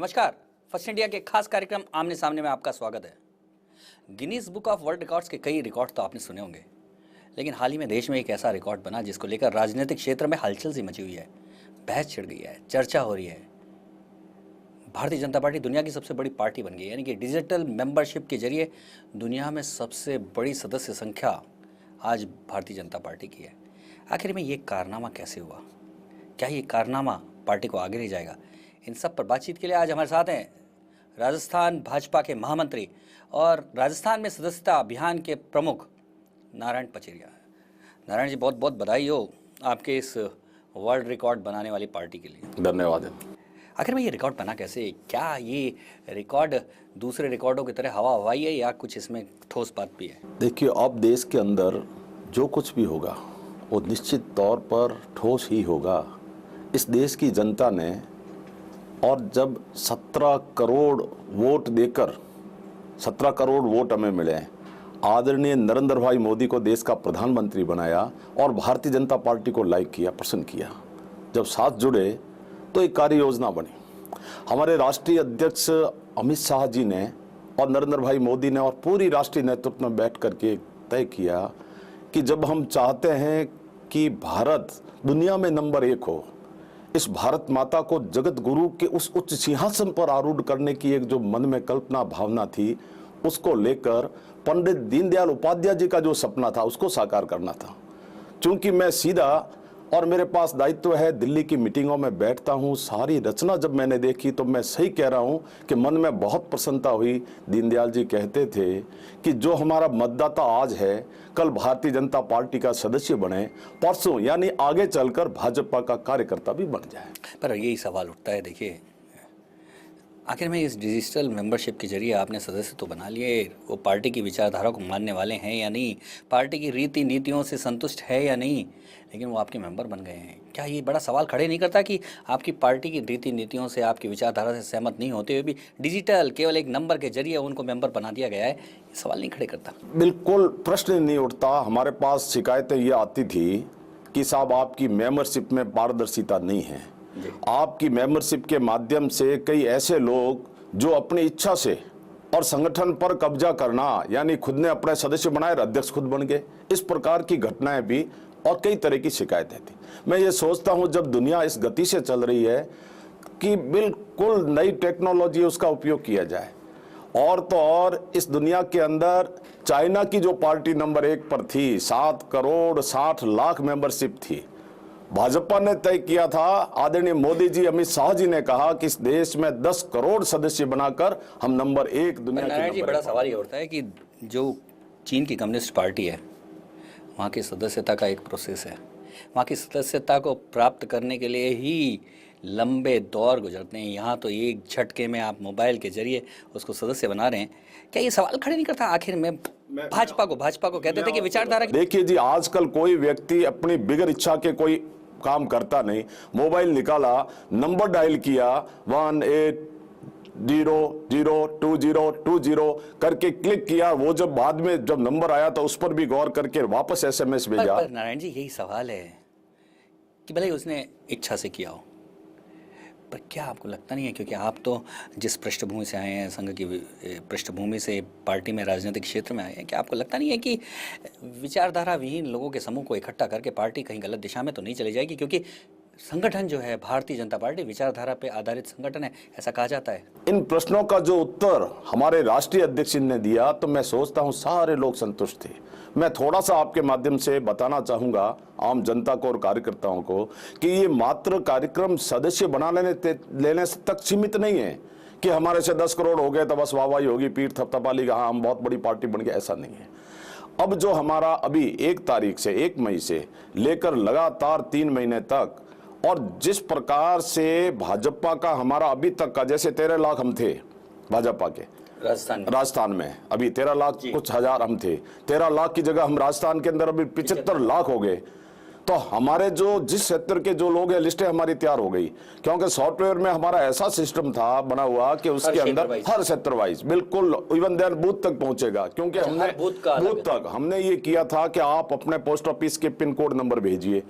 नमस्कार। First India के खास कार्यक्रम आमने सामने में आपका स्वागत है। Guinness book of world records के कई रिकॉर्ड तो आपने सुने होंगे, लेकिन हाल ही में देश में एक ऐसा रिकॉर्ड बना जिसको लेकर राजनीतिक क्षेत्र में हलचल सी मची हुई है, बहस छिड़ गई है, चर्चा हो रही है। भारतीय जनता पार्टी दुनिया की सबसे बड़ी पार्टी बन गई है, यानी कि डिजिटल मेंबरशिप के जरिए दुनिया में सबसे बड़ी सदस्य संख्या आज भारतीय जनता पार्टी की है। आखिर में ये कारनामा कैसे हुआ? क्या ये कारनामा पार्टी को आगे ले जाएगा? इन सब पर बातचीत के लिए आज हमारे साथ हैं राजस्थान भाजपा के महामंत्री और राजस्थान में सदस्यता अभियान के प्रमुख नारायण पचेरिया। नारायण जी, बहुत बहुत बधाई हो आपके इस वर्ल्ड रिकॉर्ड बनाने वाली पार्टी के लिए। धन्यवाद। आखिर में ये रिकॉर्ड बना कैसे? क्या ये रिकॉर्ड दूसरे रिकॉर्डों की तरह हवा हवाई है या कुछ इसमें ठोस बात भी है? देखिए, अब देश के अंदर जो कुछ भी होगा वो निश्चित तौर पर ठोस ही होगा। इस देश की जनता ने, और जब 17 करोड़ वोट देकर 17 करोड़ वोट हमें मिले, आदरणीय नरेंद्र भाई मोदी को देश का प्रधानमंत्री बनाया और भारतीय जनता पार्टी को लाइक किया, पसंद किया। जब साथ जुड़े तो एक कार्य योजना बनी। हमारे राष्ट्रीय अध्यक्ष अमित शाह जी ने और नरेंद्र भाई मोदी ने और पूरी राष्ट्रीय नेतृत्व में बैठ करके तय किया कि जब हम चाहते हैं कि भारत दुनिया में नंबर 1 हो, इस भारत माता को जगत गुरु के उस उच्च सिंहासन पर आरूढ़ करने की एक जो मन में कल्पना भावना थी, उसको लेकर पंडित दीनदयाल उपाध्याय जी का जो सपना था उसको साकार करना था। क्योंकि मैं सीधा और मेरे पास दायित्व है, दिल्ली की मीटिंगों में बैठता हूँ, सारी रचना जब मैंने देखी तो मैं सही कह रहा हूँ कि मन में बहुत प्रसन्नता हुई। दीनदयाल जी कहते थे कि जो हमारा मतदाता आज है, कल भारतीय जनता पार्टी का सदस्य बने, परसों यानी आगे चलकर भाजपा का कार्यकर्ता भी बन जाए। पर यही सवाल उठता है, देखिए आखिर में इस डिजिटल मेंबरशिप के जरिए आपने सदस्य तो बना लिए, वो पार्टी की विचारधारा को मानने वाले हैं या नहीं, पार्टी की रीति नीतियों से संतुष्ट है या नहीं, लेकिन वो आपके मेंबर बन गए हैं। क्या ये बड़ा सवाल खड़े नहीं करता कि आपकी पार्टी की रीति नीतियों से, आपकी विचारधारा से सहमत नहीं होते हुए भी डिजिटल केवल एक नंबर के जरिए उनको मेंबर बना दिया गया है? ये सवाल नहीं खड़े करता? बिल्कुल प्रश्न नहीं उठता। हमारे पास शिकायतें ये आती थी कि साहब आपकी मेंबरशिप में पारदर्शिता नहीं है, आपकी मेंबरशिप के माध्यम से कई ऐसे लोग जो अपनी इच्छा से और संगठन पर कब्जा करना, यानी खुद ने अपने सदस्य बनाए, अध्यक्ष खुद बन गए, इस प्रकार की घटनाएं भी और कई तरह की शिकायतें थी। मैं ये सोचता हूं जब दुनिया इस गति से चल रही है कि बिल्कुल नई टेक्नोलॉजी उसका उपयोग किया जाए। और तो और इस दुनिया के अंदर चाइना की जो पार्टी नंबर 1 पर थी, 7 करोड़ 60 लाख मेंबरशिप थी, भाजपा ने तय किया था, आदरणीय मोदी जी अमित शाह जी ने कहा कि इस देश में 10 करोड़ सदस्य बनाकर हम नंबर 1 दुनिया की नारायण जी, बड़ा सवाल ये उठता है कि जो चीन की कम्युनिस्ट पार्टी है, वहाँ की सदस्यता का एक प्रोसेस है। वहाँ की सदस्यता को प्राप्त करने के लिए ही लंबे दौर गुजरते हैं। यहाँ तो एक झटके में आप मोबाइल के जरिए उसको सदस्य बना रहे हैं। क्या ये सवाल खड़े नहीं करता आखिर में भाजपा को कहते थे कि विचारधारा? देखिए जी, आजकल कोई व्यक्ति अपनी बिगर इच्छा के कोई काम करता नहीं। मोबाइल निकाला, नंबर डायल किया, 18002020 करके क्लिक किया, वो जब बाद में जब नंबर आया तो उस पर भी गौर करके वापस SMS भेजा। पर नारायण जी, यही सवाल है कि भले उसने इच्छा से किया हो, पर क्या आपको लगता नहीं है, क्योंकि आप तो जिस पृष्ठभूमि से आए हैं, संघ की पृष्ठभूमि से पार्टी में राजनीतिक क्षेत्र में आए हैं, क्या आपको लगता नहीं है कि विचारधारा विहीन लोगों के समूह को इकट्ठा करके पार्टी कहीं गलत दिशा में तो नहीं चली जाएगी? क्योंकि संगठन जो है भारतीय जनता पार्टी विचारधारा पे आधारित संगठन है, ऐसा कहा जाता है। इन प्रश्नों का जो उत्तर हमारे राष्ट्रीय अध्यक्ष ने दिया तो मैं सोचता हूं सारे लोग संतुष्ट थे। मैं थोड़ा सा आपके माध्यम से बताना चाहूंगा आम जनता को और कार्यकर्ताओं को कि ये मात्र कार्यक्रम सदस्य बनाने लेने तक सीमित नहीं है कि हमारे से 10 करोड़ हो गए तो बस वाहवाही होगी, पीठ थपथपाली का, हाँ हम बहुत बड़ी पार्टी बन गए, ऐसा नहीं है। अब जो हमारा अभी 1 तारीख से 1 मई से लेकर लगातार 3 महीने तक, और जिस प्रकार से भाजपा का हमारा अभी तक का, जैसे 13 लाख हम थे भाजपा के राजस्थान में, अभी 13 लाख कुछ हजार हम थे, 13 लाख की जगह हम राजस्थान के अंदर अभी 75 लाख हो गए। तो हमारे जो जिस क्षेत्र के जो लोग हैं, लिस्टें हमारी तैयार हो गई, क्योंकि सॉफ्टवेयर में हमारा ऐसा सिस्टम था बना हुआ कि उसके अंदर हर क्षेत्र वाइज बिल्कुल इवन देन बूथ तक पहुंचेगा। क्योंकि हमने बूथ तक हमने ये किया था कि आप अपने पोस्ट ऑफिस के पिन कोड नंबर भेजिए।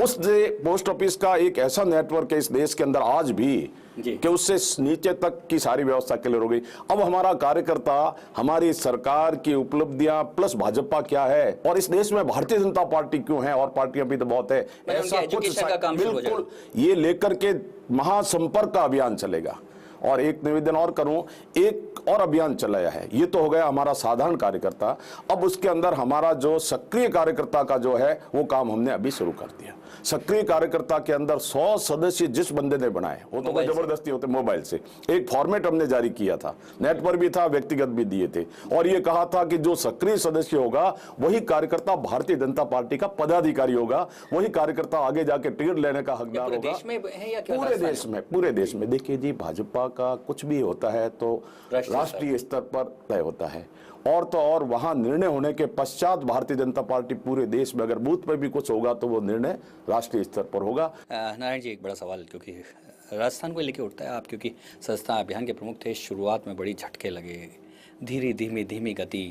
उस पोस्ट ऑफिस का एक ऐसा नेटवर्क है इस देश के अंदर आज भी जी। कि उससे नीचे तक की सारी व्यवस्था क्लियर हो गई। अब हमारा कार्यकर्ता हमारी सरकार की उपलब्धियां प्लस भाजपा क्या है और इस देश में भारतीय जनता पार्टी क्यों है और पार्टियां भी तो बहुत है, मतलब ऐसा उनके कुछ education का काम शुरू हो जाएगा। बिल्कुल ये लेकर के महासंपर्क का अभियान चलेगा। और एक निवेदन और करूं, एक और अभियान चलाया है, ये तो हो गया हमारा साधारण कार्यकर्ता। अब उसके अंदर हमारा जो सक्रिय कार्यकर्ता का जो है वो काम हमने अभी शुरू कर दिया। सक्रिय कार्यकर्ता के अंदर 100 सदस्य जिस बंदे ने बनाए, वो तो कोई जबरदस्ती होते, मोबाइल से एक फॉर्मेट हमने जारी किया था, नेट पर भी था, व्यक्तिगत भी दिए थे, और ये कहा था कि जो सक्रिय सदस्य होगा वही कार्यकर्ता भारतीय जनता पार्टी का पदाधिकारी होगा, वही कार्यकर्ता आगे जाके टिकट लेने का हकदार पूरे होगा। देश में है या क्या पूरे देश में, पूरे देश में। देखिए जी, भाजपा का कुछ भी होता है तो राष्ट्रीय स्तर पर तय होता है, और तो और वहां निर्णय होने के पश्चात भारतीय जनता पार्टी पूरे देश में अगर बूथ पर भी कुछ होगा तो वो निर्णय राष्ट्रीय स्तर पर होगा। नारायण जी, एक बड़ा सवाल, क्योंकि राजस्थान को लेके उठता है, आप क्योंकि सदस्यता अभियान के प्रमुख थे, शुरुआत में बड़ी झटके लगे, धीमी गति,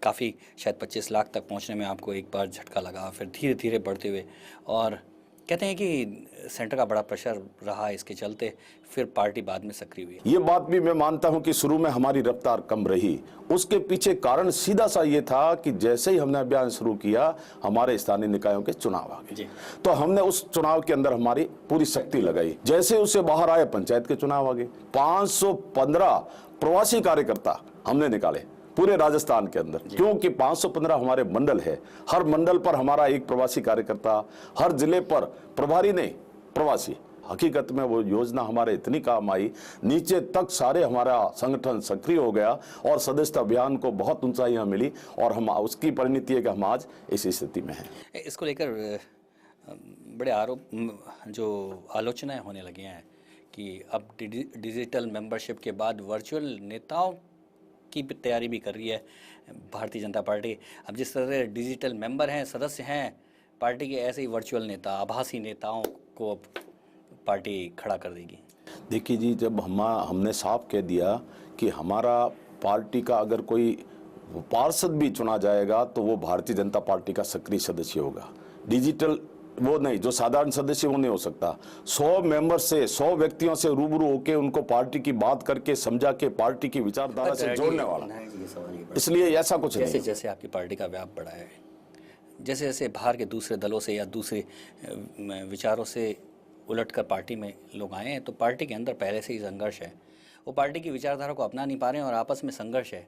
काफ़ी शायद 25 लाख तक पहुंचने में आपको एक बार झटका लगा, फिर धीरे धीरे बढ़ते हुए, और कहते हैं कि सेंटर का बड़ा प्रेशर रहा, इसके चलते फिर पार्टी बाद में सक्रिय हुई। ये बात भी मैं मानता हूं कि शुरू में हमारी रफ्तार कम रही, उसके पीछे कारण सीधा सा ये था कि जैसे ही हमने अभियान शुरू किया हमारे स्थानीय निकायों के चुनाव आ गए, तो हमने उस चुनाव के अंदर हमारी पूरी शक्ति लगाई। जैसे उससे बाहर आए पंचायत के चुनाव आ गए, 515 प्रवासी कार्यकर्ता हमने निकाले पूरे राजस्थान के अंदर, क्योंकि 515 हमारे मंडल है, हर मंडल पर हमारा एक प्रवासी कार्यकर्ता, हर जिले पर प्रभारी नहीं प्रवासी। हकीकत में वो योजना हमारे इतनी काम आई, नीचे तक सारे हमारा संगठन सक्रिय हो गया और सदस्यता अभियान को बहुत ऊंचाइयां मिली, और हम उसकी परिणति है कि हम आज इस स्थिति में हैं। इसको लेकर बड़े आरोप, जो आलोचनाएं होने लगी हैं कि अब डिजिटल मेंबरशिप के बाद वर्चुअल नेताओं की तैयारी भी कर रही है भारतीय जनता पार्टी। अब जिस तरह से डिजिटल मेंबर हैं, सदस्य हैं पार्टी के, ऐसे ही वर्चुअल नेता, आभासी नेताओं को अब पार्टी खड़ा कर देगी। देखिए जी, जब हमने साफ कह दिया कि हमारा पार्टी का अगर कोई पार्षद भी चुना जाएगा तो वो भारतीय जनता पार्टी का सक्रिय सदस्य होगा, डिजिटल वो नहीं, जो साधारण सदस्य वो नहीं हो सकता। 100 मेंबर से, 100 व्यक्तियों से रूबरू होके उनको पार्टी की बात करके समझा के पार्टी की विचारधारा से जोड़ने वाला, इसलिए ऐसा कुछ नहीं। जैसे जैसे आपकी पार्टी का व्याप बढ़ा है, जैसे जैसे बाहर के दूसरे दलों से या दूसरे विचारों से उलटकर पार्टी में लोग आए हैं, तो पार्टी के अंदर पहले से ही संघर्ष है, वो पार्टी की विचारधारा को अपना नहीं पा रहे हैं और आपस में संघर्ष है।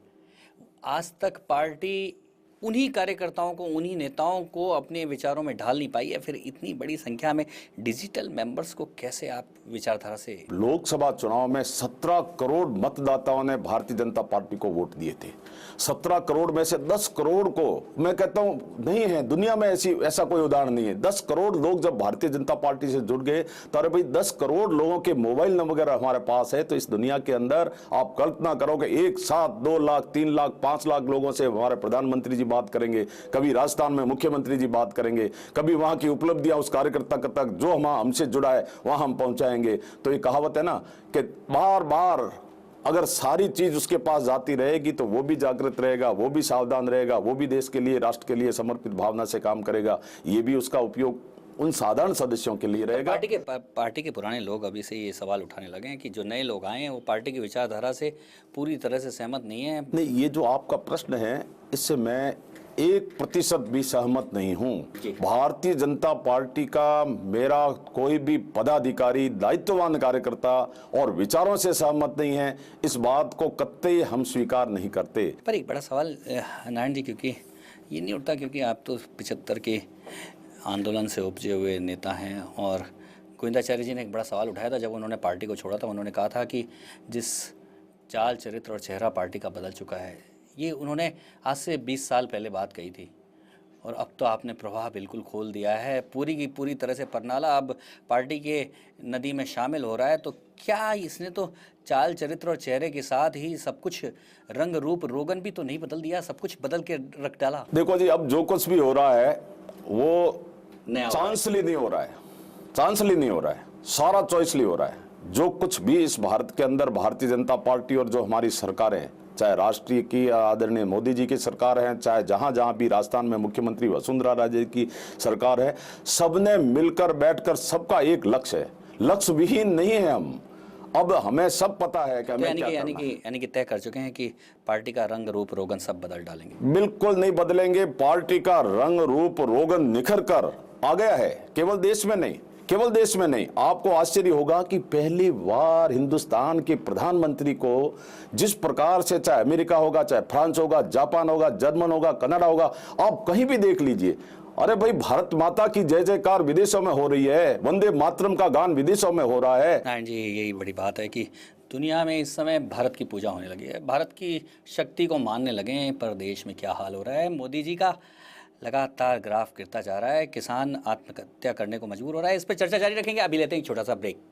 आज तक पार्टी उन्हीं कार्यकर्ताओं को, उन्हीं नेताओं को अपने विचारों में ढाल नहीं पाई है, फिर इतनी बड़ी संख्या में डिजिटल मेंबर्स को कैसे आप विचारधारा से? लोकसभा चुनाव में 17 करोड़ मतदाताओं ने भारतीय जनता पार्टी को वोट दिए थे। 17 करोड़ में से 10 करोड़ को, मैं कहता हूं नहीं है दुनिया में ऐसा कोई उदाहरण नहीं है, 10 करोड़ लोग जब भारतीय जनता पार्टी से जुड़ गए तो अरे भाई 10 करोड़ लोगों के मोबाइल नंबर हमारे पास है, तो इस दुनिया के अंदर आप कल्पना करोगे एक साथ 2 लाख 3 लाख 5 लाख लोगों से हमारे प्रधानमंत्री जी बात करेंगे, कभी राजस्थान में मुख्यमंत्री जी बात करेंगे, कभी वहां की उपलब्धियां उस कार्यकर्ता तक जो हमसे जुड़ा है वहां हम पहुंचाएंगे। तो ये कहावत है ना कि बार बार अगर सारी चीज उसके पास जाती रहेगी तो वो भी जागृत रहेगा, वो भी सावधान रहेगा, वो भी देश के लिए, राष्ट्र के लिए समर्पित भावना से काम करेगा, ये भी उसका उपयोग उन साधारण सदस्यों के लिए रहेगा। पार्टी के पुराने लोग अभी से ये सवाल उठाने लगे हैं कि जो नए लोग आए हैं वो पार्टी की विचारधारा से पूरी तरह से सहमत नहीं है। नहीं, ये जो आपका प्रश्न है इससे मैं 1% भी सहमत नहीं हूं। भारतीय जनता पार्टी का मेरा कोई भी पदाधिकारी, दायित्ववान कार्यकर्ता और विचारों से सहमत नहीं है, इस बात को कतई हम स्वीकार नहीं करते। पर एक बड़ा सवाल नारायण जी, क्योंकि ये नहीं उठता, क्योंकि आप तो 75 के आंदोलन से उपजे हुए नेता हैं, और गोविंदाचार्य जी ने एक बड़ा सवाल उठाया था जब उन्होंने पार्टी को छोड़ा था। उन्होंने कहा था कि जिस चाल, चरित्र और चेहरा पार्टी का बदल चुका है, ये उन्होंने आज से 20 साल पहले बात कही थी, और अब तो आपने प्रवाह बिल्कुल खोल दिया है, पूरी की पूरी तरह से परनाला अब पार्टी के नदी में शामिल हो रहा है। तो क्या इसने तो चाल, चरित्र और चेहरे के साथ ही सब कुछ, रंग रूप रोगन भी तो नहीं बदल दिया, सब कुछ बदल के रख डाला? देखो जी, अब जो कुछ भी हो रहा है वो चांसली नहीं हो रहा है, चांसली नहीं हो रहा है, सारा चॉइसली हो रहा है। जो कुछ भी इस भारत के अंदर भारतीय जनता पार्टी और जो हमारी सरकारें, चाहे राष्ट्रीय की आदरणीय मोदी जी की सरकार है, चाहे जहां जहां भी राजस्थान में मुख्यमंत्री वसुंधरा राजे की सरकार है, सबने मिलकर बैठकर, सबका एक लक्ष्य है, लक्ष्य विहीन नहीं है हम। अब हमें सब पता है कि तो हमें यानी क्या कि करना है। यानी कि तय कर चुके हैं कि पार्टी का रंग रूप रोगन सब बदल डालेंगे। बिल्कुल नहीं बदलेंगे। पार्टी का रंग रूप रोगन निखर कर आ गया है, केवल देश में नहीं, केवल देश में नहीं। आपको आश्चर्य होगा कि पहली बार हिंदुस्तान के प्रधानमंत्री को जिस प्रकार से, चाहे अमेरिका होगा, चाहे फ्रांस होगा, जापान होगा, जर्मन होगा, कनाडा होगा, आप कहीं भी देख लीजिए, अरे भाई भारत माता की जय जयकार विदेशों में हो रही है, वंदे मातरम का गान विदेशों में हो रहा है। नारायण जी, यही बड़ी बात है कि दुनिया में इस समय भारत की पूजा होने लगी है, भारत की शक्ति को मानने लगे हैं। पर देश में क्या हाल हो रहा है, मोदी जी का लगातार ग्राफ गिरता जा रहा है, किसान आत्महत्या करने को मजबूर हो रहा है। इस पर चर्चा जारी रखेंगे, अभी लेते हैं एक छोटा सा ब्रेक।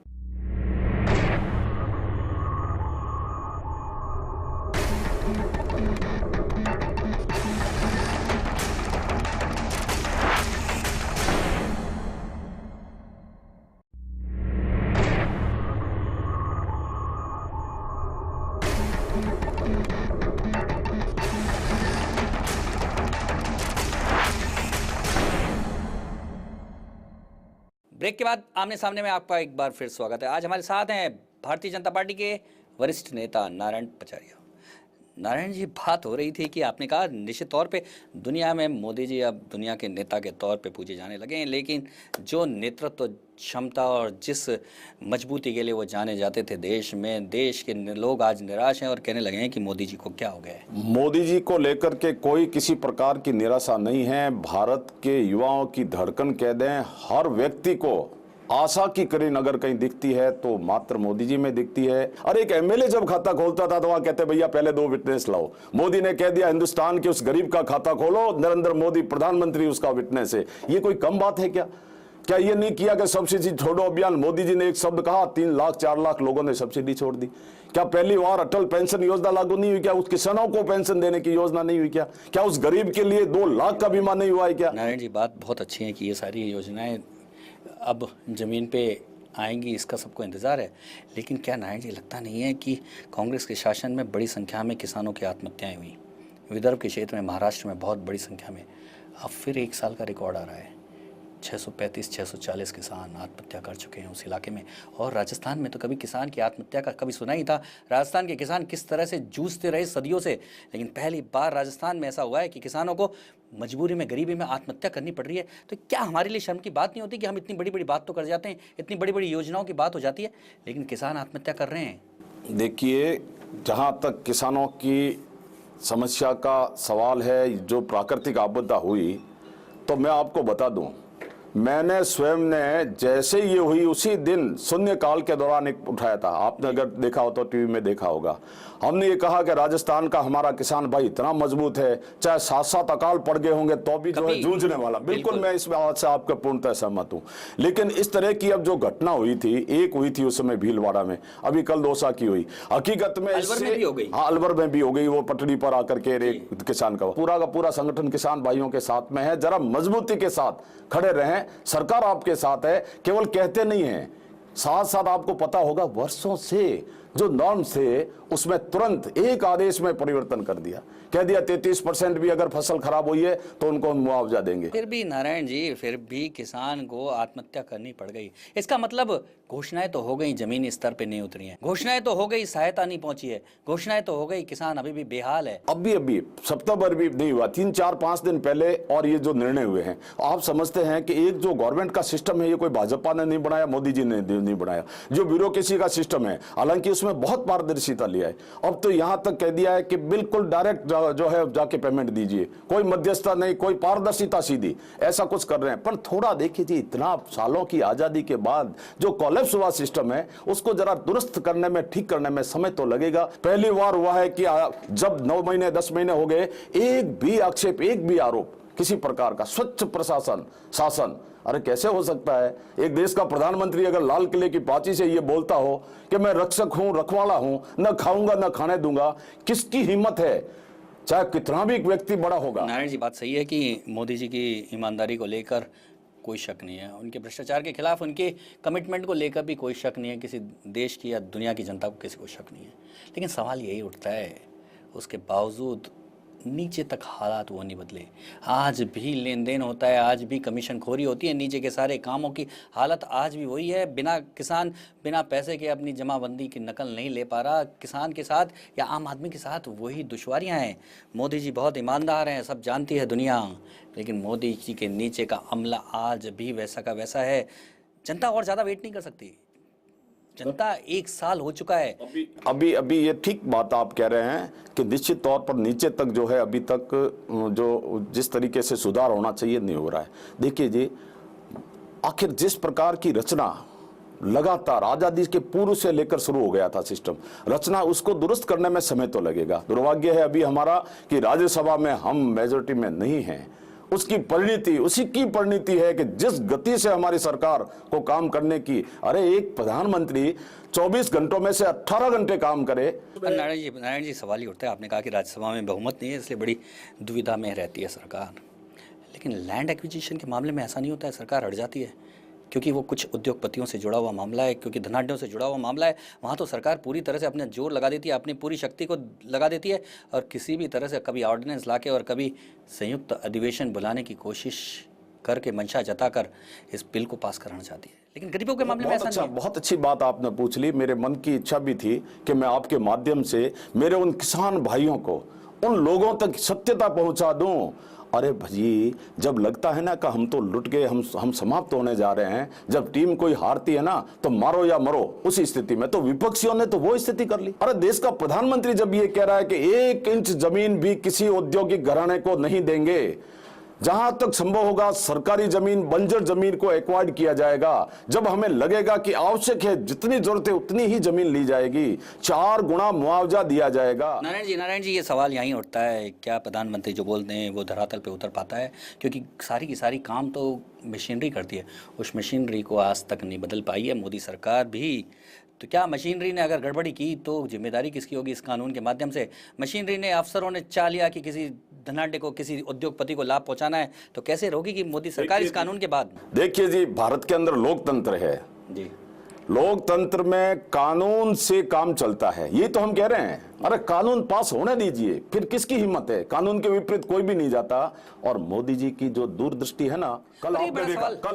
ब्रेक के बाद आमने सामने में आपका एक बार फिर स्वागत है। आज हमारे साथ हैं भारतीय जनता पार्टी के वरिष्ठ नेता नारायण पचारिया। नारायण जी, बात हो रही थी कि आपने कहा निश्चित तौर पे दुनिया में मोदी जी अब दुनिया के नेता के तौर पे पूजे जाने लगे हैं, लेकिन जो नेतृत्व क्षमता और जिस मजबूती के लिए वो जाने जाते थे देश में, देश के लोग आज निराश हैं और कहने लगे हैं कि मोदी जी को क्या हो गया है। मोदी जी को लेकर के कोई किसी प्रकार की निराशा नहीं है। भारत के युवाओं की धड़कन कह दें, हर व्यक्ति को आशा की किरण अगर कहीं दिखती है तो मात्र मोदी जी में दिखती है। अरे एक एमएलए जब खाता खोलता था तो वहां कहते भैया पहले 2 विटनेस लाओ। मोदी ने कह दिया हिंदुस्तान के उस गरीब का खाता खोलो, नरेंद्र मोदी प्रधानमंत्री उसका विटनेस है। ये कोई कम बात है क्या? क्या ये नहीं किया कि सब्सिडी छोड़ो अभियान? मोदी जी ने एक शब्द कहा, 3 लाख 4 लाख लोगों ने सब्सिडी छोड़ दी। क्या पहली बार अटल पेंशन योजना लागू नहीं हुई? क्या उस किसानों को पेंशन देने की योजना नहीं हुई? क्या उस गरीब के लिए 2 लाख का बीमा नहीं हुआ है क्या? नारायण जी, बात बहुत अच्छी है कि ये सारी योजनाएं अब ज़मीन पे आएंगी, इसका सबको इंतज़ार है। लेकिन क्या नारायण जी लगता नहीं है कि कांग्रेस के शासन में बड़ी संख्या में किसानों की आत्महत्याएं हुई? विदर्भ के क्षेत्र में, महाराष्ट्र में बहुत बड़ी संख्या में अब फिर एक साल का रिकॉर्ड आ रहा है। 635-640 किसान आत्महत्या कर चुके हैं उस इलाके में। और राजस्थान में तो कभी किसान की आत्महत्या का कभी सुना ही था। राजस्थान के किसान किस तरह से जूझते रहे सदियों से, लेकिन पहली बार राजस्थान में ऐसा हुआ है कि किसानों को मजबूरी में, गरीबी में आत्महत्या करनी पड़ रही है। तो क्या हमारे लिए शर्म की बात नहीं होती कि हम इतनी बड़ी बड़ी बात तो कर जाते हैं, इतनी बड़ी बड़ी योजनाओं की बात हो जाती है, लेकिन किसान आत्महत्या कर रहे हैं? देखिए, जहाँ तक किसानों की समस्या का सवाल है, जो प्राकृतिक आपदा हुई, तो मैं आपको बता दूं, मैंने स्वयं ने जैसे ये हुई उसी दिन शून्यकाल के दौरान एक उठाया था। आपने अगर देखा हो तो टीवी में देखा होगा। हमने ये कहा कि राजस्थान का हमारा किसान भाई इतना मजबूत है, चाहे 7-7 अकाल पड़ गए होंगे तो भी जो है जूझने वाला। बिल्कुल मैं इस बात से आपका पूर्णतः सहमत हूँ। लेकिन इस तरह की अब जो घटना हुई थी, एक हुई थी उस समय भीलवाड़ा में, अभी कल दौसा की हुई, हकीकत में अलवर में भी हो गई। हाँ, अलवर में भी हो गई। वो पटड़ी पर आकर के एक किसान का पूरा संगठन किसान भाइयों के साथ में है। जरा मजबूती के साथ खड़े रहें, सरकार आपके साथ है, केवल कहते नहीं है। साथ साथ आपको पता होगा वर्षों से जो नॉर्म थे उसमें तुरंत एक आदेश में परिवर्तन कर दिया, कह दिया 33% भी अगर फसल खराब हुई है तो उनको हम मुआवजा देंगे। फिर भी नारायण जी, फिर भी किसान को आत्महत्या करनी पड़ गई। इसका मतलब घोषणाएं तो हो गई, जमीनी स्तर पे नहीं उतरी हैं। घोषणाएं तो हो गई, सहायता नहीं पहुंची है। घोषणाएं तो हो गई, किसान अभी भी बेहाल है। अभी सप्ताह भर भी नहीं हुआ, 3-4-5 दिन पहले और ये जो निर्णय हुए हैं, आप समझते हैं कि एक जो गवर्नमेंट का सिस्टम है, ये कोई भाजपा ने नहीं बनाया, मोदी जी ने नहीं बनाया। जो ब्यूरोक्रेसी का सिस्टम है, हालांकि उसमें बहुत पारदर्शिता लिया है। अब तो यहां तक कह दिया है कि बिल्कुल डायरेक्ट जो है जाके पेमेंट दीजिए, कोई मध्यस्थता नहीं, कोई पारदर्शिता सीधी, ऐसा कुछ कर रहे हैं। पर थोड़ा देखिए जी, इतना सालों की आजादी के बाद जो कोलैप्स हुआ सिस्टम है, उसको जरा दुरुस्त करने में, ठीक करने में समय तो लगेगा। पहली बार हुआ है कि जब 9 महीने 10 महीने हो गए, एक भी आक्षेप, एक भी आरोप किसी प्रकार का, स्वच्छ प्रशासन शासन, अरे कैसे हो सकता है? एक देश का प्रधानमंत्री अगर लाल किले की पाची से ये बोलता हो कि मैं रक्षक हूं, रखवाला हूं, न खाऊंगा न खाने दूंगा, किसकी हिम्मत है? चाहे कितना भी व्यक्ति बड़ा होगा। नारायण जी, बात सही है कि मोदी जी की ईमानदारी को लेकर कोई शक नहीं है, उनके भ्रष्टाचार के खिलाफ उनके कमिटमेंट को लेकर भी कोई शक नहीं है, किसी देश की या दुनिया की जनता को किसी को शक नहीं है। लेकिन सवाल यही उठता है, उसके बावजूद नीचे तक हालात वो नहीं बदले। आज भी लेन देन होता है, आज भी कमीशन खोरी होती है, नीचे के सारे कामों की हालत आज भी वही है। किसान बिना पैसे के अपनी जमाबंदी की नकल नहीं ले पा रहा। किसान के साथ या आम आदमी के साथ वही दुश्वारियां हैं। मोदी जी बहुत ईमानदार हैं, सब जानती है दुनिया, लेकिन मोदी जी के नीचे का अमला आज भी वैसा का वैसा है। जनता और ज़्यादा वेट नहीं कर सकती। जनता 1 साल हो चुका है। अभी ये ठीक बात आप कह रहे हैं कि निश्चित तौर पर नीचे तक जो है अभी तक जो जिस तरीके से सुधार होना चाहिए नहीं हो रहा है। देखिए जी, आखिर जिस प्रकार की रचना लगातार आजादी के पूर्व से लेकर शुरू हो गया था सिस्टम रचना, उसको दुरुस्त करने में समय तो लगेगा। दुर्भाग्य है अभी हमारा कि राज्यसभा में हम मेजोरिटी में नहीं हैं। उसकी परिणति उसी की परिणति है कि जिस गति से हमारी सरकार को काम करने की, अरे एक प्रधानमंत्री 24 घंटों में से 18 घंटे काम करे। नारायण जी सवाल ही उठता है, आपने कहा कि राज्यसभा में बहुमत नहीं है इसलिए बड़ी दुविधा में रहती है सरकार, लेकिन लैंड एक्विजिशन के मामले में ऐसा नहीं होता है, सरकार हट जाती है क्योंकि वो कुछ उद्योगपतियों से जुड़ा हुआ मामला है, क्योंकि धनाढ्यों से जुड़ा हुआ मामला है। वहाँ तो सरकार पूरी तरह से अपना जोर लगा देती है, अपनी पूरी शक्ति को लगा देती है और किसी भी तरह से कभी ऑर्डिनेंस लाके और कभी संयुक्त अधिवेशन बुलाने की कोशिश करके मंशा जताकर इस बिल को पास कराना चाहती है। लेकिन गरीबों के मामले में ऐसा नहीं है। बहुत अच्छी बात आपने पूछ ली। मेरे मन की इच्छा भी थी कि मैं आपके माध्यम से मेरे उन किसान भाइयों को, उन लोगों तक सत्यता पहुंचा दूं। अरे भाई, जब लगता है ना कि हम तो लुट गए, हम समाप्त होने जा रहे हैं, जब टीम कोई हारती है ना तो मारो या मरो, उस स्थिति में तो विपक्षियों ने तो वो स्थिति कर ली। अरे देश का प्रधानमंत्री जब ये कह रहा है कि 1 इंच जमीन भी किसी औद्योगिक घराने को नहीं देंगे, जहां तक संभव होगा सरकारी जमीन, बंजर जमीन को एक्वायर्ड किया जाएगा, जब हमें लगेगा कि आवश्यक है जितनी जरूरत है उतनी ही जमीन ली जाएगी, 4 गुना मुआवजा दिया जाएगा। नारायण जी ये सवाल यहीं उठता है, क्या प्रधानमंत्री जो बोलते हैं वो धरातल पे उतर पाता है? क्योंकि सारी की सारी काम तो मशीनरी करती है, उस मशीनरी को आज तक नहीं बदल पाई है मोदी सरकार भी। तो क्या मशीनरी ने अगर गड़बड़ी की तो जिम्मेदारी किसकी होगी? इस कानून के माध्यम से मशीनरी ने, अफसरों ने चाह लिया कि किसी धनाढ्य को, किसी उद्योगपति को लाभ पहुंचाना है, तो कैसे रोकेगी मोदी सरकार इस कानून के बाद? देखिए जी, भारत के अंदर लोकतंत्र है जी, लोकतंत्र में कानून से काम चलता है, ये तो हम कह रहे हैं। अरे कानून पास होने दीजिए, फिर किसकी हिम्मत है? कानून के विपरीत कोई भी नहीं जाता। और मोदी जी की जो दूरदृष्टि है ना, कल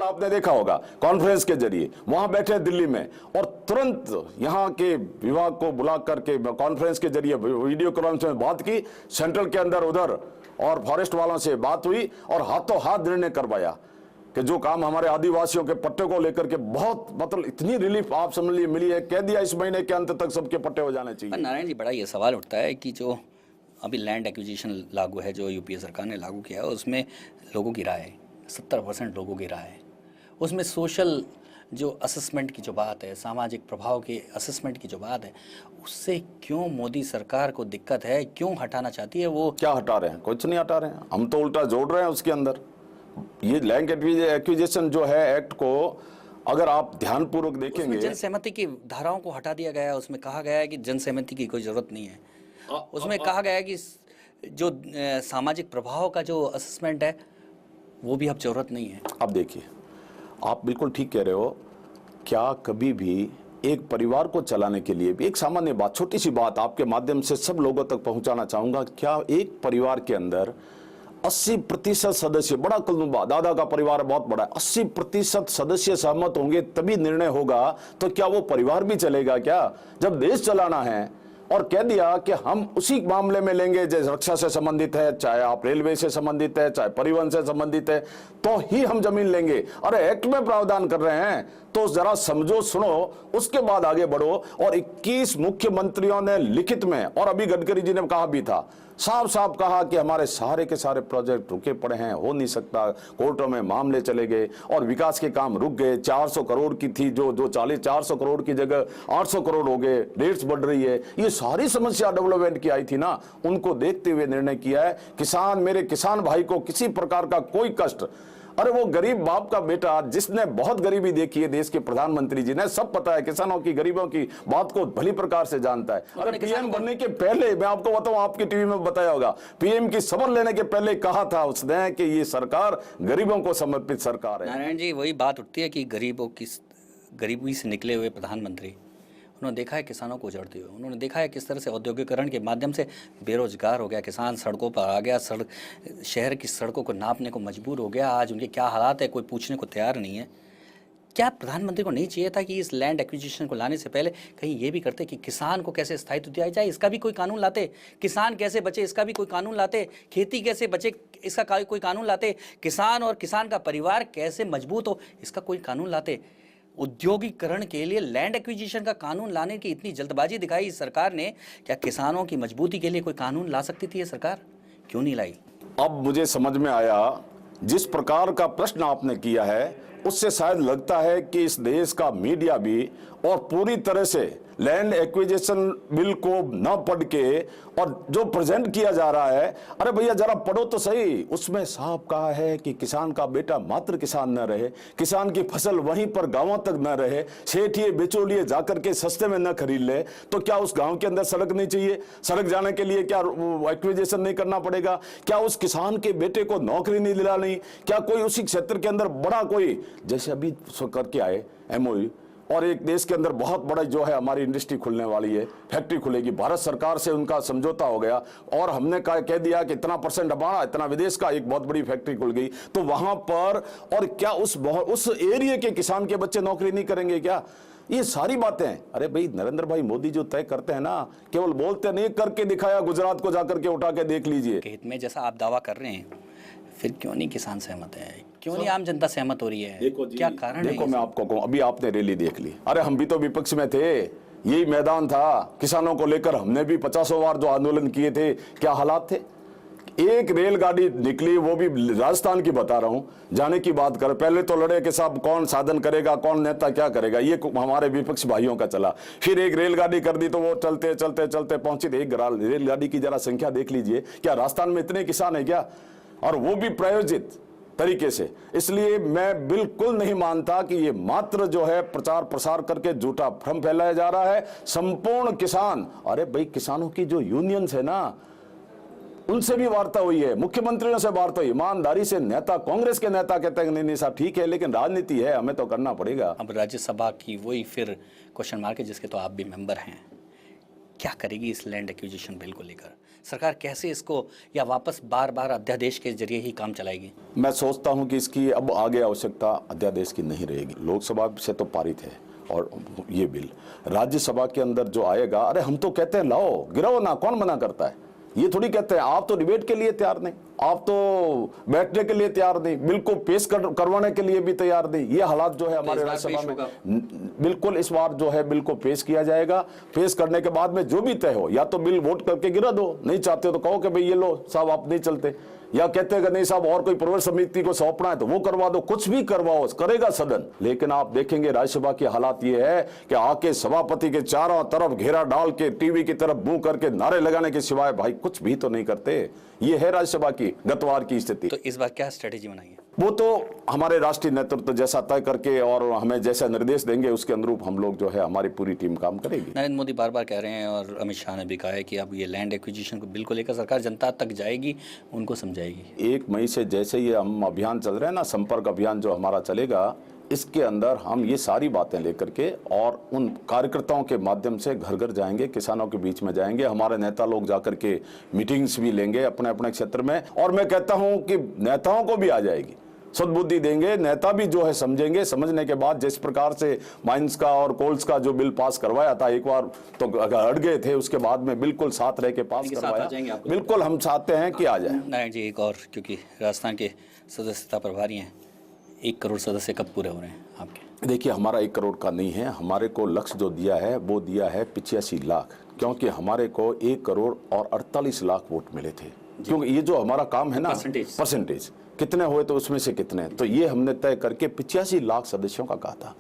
आपने देखा होगा कॉन्फ्रेंस के जरिए वहां बैठे दिल्ली में और तुरंत यहाँ के विभाग को बुला करके कॉन्फ्रेंस के जरिए वीडियो कॉन्फ्रेंस में बात की, सेंट्रल के अंदर उधर और फॉरेस्ट वालों से बात हुई और हाथों हाथ निर्णय करवाया कि जो काम हमारे आदिवासियों के पट्टे को लेकर के बहुत, मतलब इतनी रिलीफ आप समझ लिए मिली है, कह दिया इस महीने के अंत तक सबके पट्टे हो जाने चाहिए। नारायण जी, बड़ा ये सवाल उठता है कि जो अभी लैंड एक्विजिशन लागू है, जो यूपीए सरकार ने लागू किया है, उसमें लोगों की राय 70% लोगों की राय है, उसमें सोशल जो असेसमेंट की जो बात है, सामाजिक प्रभाव के असेसमेंट की जो बात है, उससे क्यों मोदी सरकार को दिक्कत है, क्यों हटाना चाहती है? वो क्या हटा रहे हैं? कुछ नहीं हटा रहे हैं, हम तो उल्टा जोड़ रहे हैं उसके अंदर। ये लैंड एक्विजिशन जो है एक्ट को अगर आप ध्यानपूर्वक देखेंगे, जन सहमति की धाराओं को हटा दिया गया है। उसमें कहा गया है कि जन सहमति की कोई जरूरत नहीं है। उसमें कहा गया है कि जो सामाजिक प्रभाव का जो असेसमेंट है वो भी अब जरूरत नहीं है। अब देखिए, आप बिल्कुल ठीक कह रहे हो। क्या कभी भी एक परिवार को चलाने के लिए भी, एक सामान्य बात, छोटी सी बात आपके माध्यम से सब लोगों तक पहुंचाना चाहूंगा, क्या एक परिवार के अंदर 80% सदस्य, बड़ा कलनुबा दादा का परिवार बहुत बड़ा है, 80% सदस्य सहमत होंगे तभी निर्णय होगा, तो क्या वो परिवार भी चलेगा क्या? जब देश चलाना है और कह दिया कि हम उसी मामले में लेंगे जो रक्षा से संबंधित है, चाहे आप रेलवे से संबंधित है, चाहे परिवहन से संबंधित है, तो ही हम जमीन लेंगे। अरे एक्ट में प्रावधान कर रहे हैं तो जरा समझो, सुनो, उसके बाद आगे बढ़ो। और 21 मुख्यमंत्रियों ने लिखित में, और अभी गडकरी जी ने कहा भी था, साफ साफ कहा कि हमारे सारे के सारे प्रोजेक्ट रुके पड़े हैं, हो नहीं सकता, कोर्टों में मामले चले गए और विकास के काम रुक गए। 400 करोड़ की थी जो 400 करोड़ की जगह 800 करोड़ हो गए, रेट्स बढ़ रही है। ये सारी समस्या डेवलपमेंट की आई थी ना, उनको देखते हुए निर्णय किया है। किसान, मेरे किसान भाई को किसी प्रकार का कोई कष्ट, अरे वो गरीब बाप का बेटा जिसने बहुत गरीबी देखी है, देश के प्रधानमंत्री जी ने, सब पता है, किसानों की, गरीबों की बात को भली प्रकार से जानता है। अरे पीएम बनने के पहले, मैं आपको बताऊं, आपकी टीवी में बताया होगा, पीएम की शपथ लेने के पहले कहा था उसने कि ये सरकार गरीबों को समर्पित सरकार है। नारायण जी, वही बात उठती है कि गरीबी से निकले हुए प्रधानमंत्री उन्होंने देखा है किसानों को उजड़ते हुए, उन्होंने देखा है किस तरह से औद्योगिकरण के माध्यम से बेरोजगार हो गया किसान, सड़कों पर आ गया, शहर की सड़कों को नापने को मजबूर हो गया। आज उनके क्या हालात है कोई पूछने को तैयार नहीं है। क्या प्रधानमंत्री को नहीं चाहिए था कि इस लैंड एक्विजिशन को लाने से पहले कहीं ये भी करते कि किसान को कैसे स्थायित्व दिया जाए, इसका भी कोई कानून लाते, किसान कैसे बचे इसका भी कोई कानून लाते, खेती कैसे बचे इसका कोई कानून लाते, किसान और किसान का परिवार कैसे मजबूत हो इसका कोई कानून लाते। औद्योगिकरण के लिए लैंड एक्विजिशन का कानून लाने की इतनी जल्दबाजी दिखाई इस सरकार ने। क्या किसानों की मजबूती के लिए कोई कानून ला सकती थी ये सरकार, क्यों नहीं लाई? अब मुझे समझ में आया, जिस प्रकार का प्रश्न आपने किया है उससे शायद लगता है कि इस देश का मीडिया भी और पूरी तरह से लैंड एक्विजिशन बिल को न पढ़ के और जो प्रेजेंट किया जा रहा है, अरे भैया जरा पढ़ो तो सही। उसमें साफ कहा है कि किसान का बेटा मात्र किसान न रहे, किसान की फसल वहीं पर गांवों तक न रहे, सेठिए बिचौलिए जाकर के सस्ते में न खरीद ले। तो क्या उस गांव के अंदर सड़क नहीं चाहिए? सड़क जाने के लिए क्या एक्विजिशन नहीं करना पड़ेगा? क्या उस किसान के बेटे को नौकरी नहीं दिलानी? क्या कोई उसी क्षेत्र के अंदर बड़ा कोई, जैसे अभी करके आए MOU, और एक देश के अंदर बहुत बड़ा जो है हमारी इंडस्ट्री खुलने वाली है, फैक्ट्री खुलेगी, भारत सरकार से उनका समझौता हो गया और हमने कह दिया कि इतना % हमारा, इतना विदेश का, एक बहुत बड़ी फैक्ट्री खुल गई। तो वहां पर और क्या उस एरिया के किसान के बच्चे नौकरी नहीं करेंगे क्या? ये सारी बातें, अरे भाई नरेंद्र भाई मोदी जो तय करते हैं ना, केवल बोलते नहीं, करके दिखाया। गुजरात को जाकर के उठा के देख लीजिए। हित में जैसा आप दावा कर रहे हैं, फिर क्यों नहीं किसान सहमत है, क्यों नहीं आम जनता सहमत हो रही है? देखो जी, क्या कारण है? देखो मैं आपको कहूं, अभी आपने रैली देख ली, अरे हम भी तो विपक्ष में थे, यही मैदान था किसानों को लेकर, हमने भी 50 बार जो आंदोलन किए थे। क्या हालात थे? एक रेलगाड़ी निकली, वो भी राजस्थान की बता रहा हूं, जाने की बात कर, पहले तो लड़े कि साहब कौन साधन करेगा, कौन नेता क्या करेगा, ये हमारे विपक्ष भाइयों का चला। फिर एक रेलगाड़ी कर दी तो वो चलते चलते चलते पहुंची। एक रेलगाड़ी की जरा संख्या देख लीजिए, क्या राजस्थान में इतने किसान है क्या? और वो भी प्रायोजित तरीके से। इसलिए मैं बिल्कुल नहीं मानता कि ये मात्र जो है प्रचार प्रसार करके झूठा भ्रम फैलाया जा रहा है। संपूर्ण किसान, अरे भाई किसानों की जो यूनियंस है ना, उनसे भी वार्ता हुई है, मुख्यमंत्रियों से वार्ता हुई, ईमानदारी से नेता, कांग्रेस के नेता कहते हैं नहीं साहब ठीक है, लेकिन राजनीति है, हमें तो करना पड़ेगा। अब राज्यसभा की वही फिर क्वेश्चन मार्क है, जिसके तो आप भी मेंबर हैं। क्या करेगी इस लैंड एक्विजिशन बिल को लेकर सरकार? कैसे इसको, या वापस बार बार अध्यादेश के जरिए ही काम चलाएगी? मैं सोचता हूं कि इसकी अब आगे आवश्यकता अध्यादेश की नहीं रहेगी। लोकसभा से तो पारित है और ये बिल राज्यसभा के अंदर जो आएगा, अरे हम तो कहते हैं लाओ, गिराओ ना, कौन मना करता है? ये थोड़ी कहते हैं आप तो डिबेट के लिए तैयार नहीं, आप तो बैठने के लिए तैयार नहीं, बिल को पेश करवाने के लिए भी तैयार नहीं। ये हालात जो है हमारे राज्यसभा में, बिल्कुल इस बार जो है बिल को पेश किया जाएगा। पेश करने के बाद में जो भी तय हो, या तो बिल वोट करके गिरा दो, नहीं चाहते तो कहो कि भाई ये लो साहब आप नहीं चलते, या कहते हैं कि नहीं साहब और कोई प्रवर समिति को सौंपना है तो वो करवा दो, कुछ भी करवाओ, करेगा सदन। लेकिन आप देखेंगे राज्यसभा की हालात ये है कि आके सभापति के चारों तरफ घेरा डाल के टीवी की तरफ मुंह करके नारे लगाने के सिवाय भाई कुछ भी तो नहीं करते। ये है राज्यसभा की गतवार की स्थिति। तो इस बार क्या स्ट्रेटेजी बनाई है? वो तो हमारे राष्ट्रीय नेतृत्व जैसा तय करके और हमें जैसा निर्देश देंगे उसके अनुरूप हम लोग जो है हमारी पूरी टीम काम करेगी। नरेंद्र मोदी बार बार कह रहे हैं और अमित शाह ने भी कहा है कि अब ये लैंड एक्विजिशन को बिल को लेकर सरकार जनता तक जाएगी, उनको समझाएगी। 1 मई से जैसे ये हम अभियान चल रहे हैं ना, संपर्क अभियान जो हमारा चलेगा, इसके अंदर हम ये सारी बातें लेकर के और उन कार्यकर्ताओं के माध्यम से घर घर जाएंगे, किसानों के बीच में जाएंगे। हमारे नेता लोग जाकर के मीटिंग्स भी लेंगे अपने अपने क्षेत्र में, और मैं कहता हूं कि नेताओं को भी आ जाएगी, सद्बुद्धि देंगे, नेता भी जो है समझेंगे। समझने के बाद जिस प्रकार से माइंस का और कोल्स का जो बिल पास करवाया था, एक बार तो हट गए थे, उसके बाद में बिल्कुल साथ रह के पास करवाया। बिल्कुल हम चाहते हैं कि आ जाए। नारायण जी, एक और, क्योंकि राजस्थान के सदस्यता प्रभारी हैं, 1 करोड़ सदस्य कब पूरे हो रहे हैं आपके? देखिए हमारा 1 करोड़ का नहीं है, हमारे को लक्ष्य जो दिया है वो दिया है 85 लाख, क्योंकि हमारे को 1 करोड़ और 48 लाख वोट मिले थे। क्योंकि ये जो हमारा काम है ना, परसेंटेज कितने हुए तो उसमें से कितने, तो ये हमने तय करके 85 लाख सदस्यों का कहा था।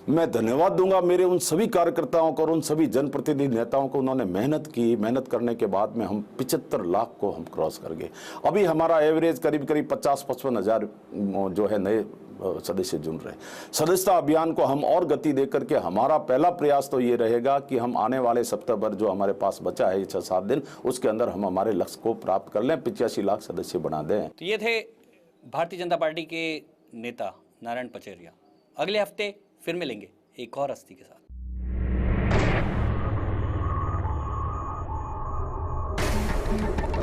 मैं धन्यवाद दूंगा मेरे उन सभी कार्यकर्ताओं को और उन सभी जनप्रतिनिधि नेताओं को, उन्होंने मेहनत की। मेहनत करने के बाद में हम 75 लाख को हम क्रॉस कर गए। अभी हमारा एवरेज करीब 50-55 हज़ार जो है नए सदस्य जुड़ रहे। सदस्यता अभियान को हम और गति दे करके हमारा पहला प्रयास तो ये रहेगा कि हम आने वाले सप्ताह भर जो हमारे पास बचा है 6-7 दिन, उसके अंदर हम हमारे लक्ष्य को प्राप्त कर लें, 85 लाख सदस्य बना दें। तो ये थे भारतीय जनता पार्टी के नेता नारायण पचेरिया। अगले हफ्ते फिर मिलेंगे एक और हस्ती के साथ। है।